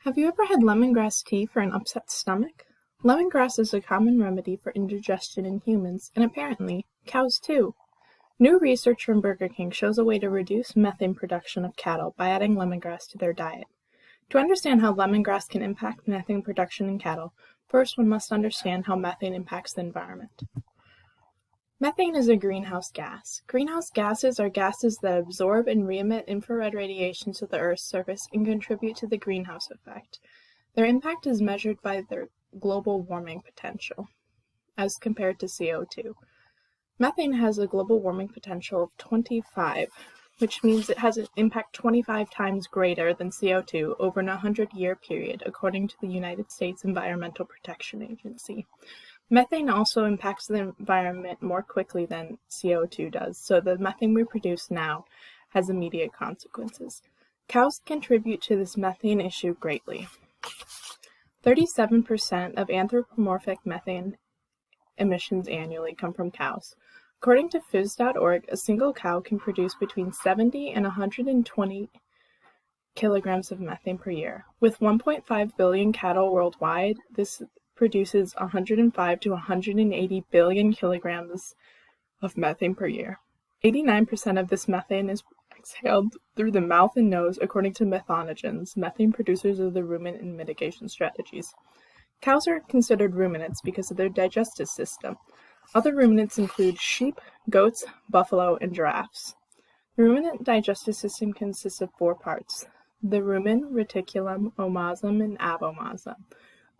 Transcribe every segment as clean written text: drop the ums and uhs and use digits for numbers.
Have you ever had lemongrass tea for an upset stomach? Lemongrass is a common remedy for indigestion in humans, and apparently, cows too. New research from Burger King shows a way to reduce methane production of cattle by adding lemongrass to their diet. To understand how lemongrass can impact methane production in cattle, first one must understand how methane impacts the environment. Methane is a greenhouse gas. Greenhouse gases are gases that absorb and re-emit infrared radiation to the Earth's surface and contribute to the greenhouse effect. Their impact is measured by their global warming potential, as compared to CO2. Methane has a global warming potential of 25, which means it has an impact 25 times greater than CO2 over an 100-year period, according to the United States Environmental Protection Agency. Methane also impacts the environment more quickly than CO2 does, so the methane we produce now has immediate consequences. Cows contribute to this methane issue greatly. 37% of anthropomorphic methane emissions annually come from cows. According to phys.org, a single cow can produce between 70 and 120 kilograms of methane per year. With 1.5 billion cattle worldwide, this produces 105 to 180 billion kilograms of methane per year. 89% of this methane is exhaled through the mouth and nose, according to methanogens, methane producers of the ruminant and mitigation strategies. Cows are considered ruminants because of their digestive system. Other ruminants include sheep, goats, buffalo, and giraffes. The ruminant digestive system consists of 4 parts: the rumen, reticulum, omasum, and abomasum.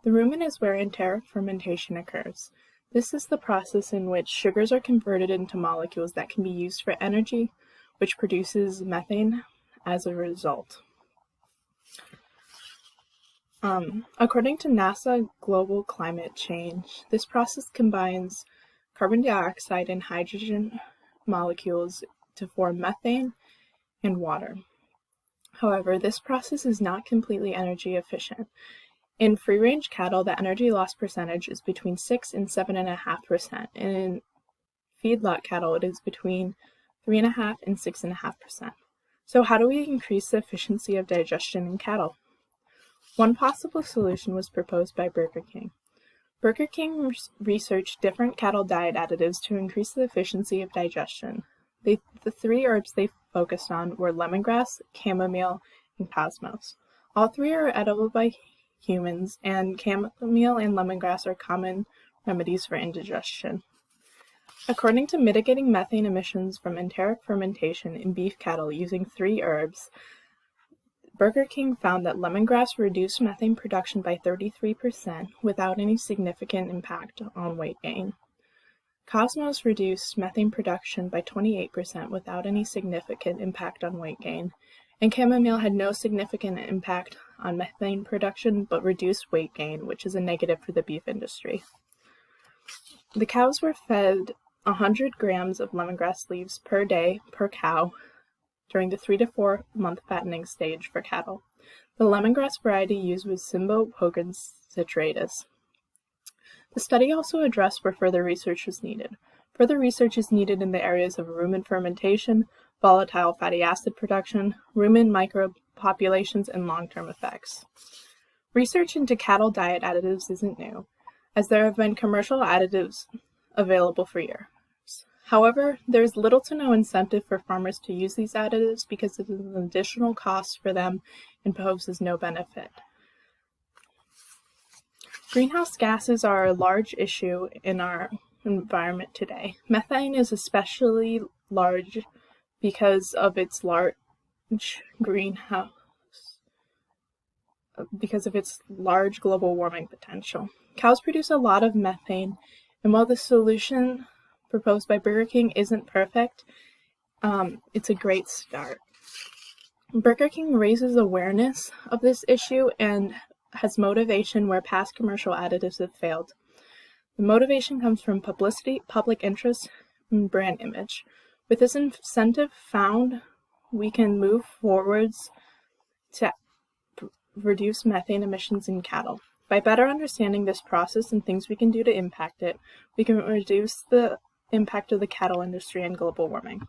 The rumen is where enteric fermentation occurs. This is the process in which sugars are converted into molecules that can be used for energy, which produces methane as a result. According to NASA Global Climate Change, this process combines carbon dioxide and hydrogen molecules to form methane and water. However, this process is not completely energy efficient. In free-range cattle, the energy loss percentage is between 6 and 7.5%, and in feedlot cattle, it is between 3.5 and 6.5%. So how do we increase the efficiency of digestion in cattle? One possible solution was proposed by Burger King. Burger King researched different cattle diet additives to increase the efficiency of digestion. The 3 herbs they focused on were lemongrass, chamomile, and cosmos. All 3 are edible by humans, and chamomile and lemongrass are common remedies for indigestion. According to Mitigating Methane Emissions from Enteric Fermentation in Beef Cattle using 3 herbs, Burger King found that lemongrass reduced methane production by 33% without any significant impact on weight gain. Cosmos reduced methane production by 28% without any significant impact on weight gain, and chamomile had no significant impact on methane production but reduced weight gain, which is a negative for the beef industry. The cows were fed 100 grams of lemongrass leaves per day per cow during the 3 to 4 month fattening stage for cattle. The lemongrass variety used was Cymbopogon citratus. The study also addressed where further research was needed. Further research is needed in the areas of rumen fermentation, volatile fatty acid production, rumen microbe populations, and long-term effects. Research into cattle diet additives isn't new, as there have been commercial additives available for years. However, there is little to no incentive for farmers to use these additives because it is an additional cost for them and poses no benefit. Greenhouse gases are a large issue in our environment today. Methane is especially large because of its large global warming potential. Cows produce a lot of methane, and while the solution proposed by Burger King isn't perfect, it's a great start. Burger King raises awareness of this issue and has motivation where past commercial additives have failed. The motivation comes from publicity, public interest, and brand image. With this incentive found, we can move forwards to reduce methane emissions in cattle. By better understanding this process and things we can do to impact it, we can reduce the impact of the cattle industry and global warming.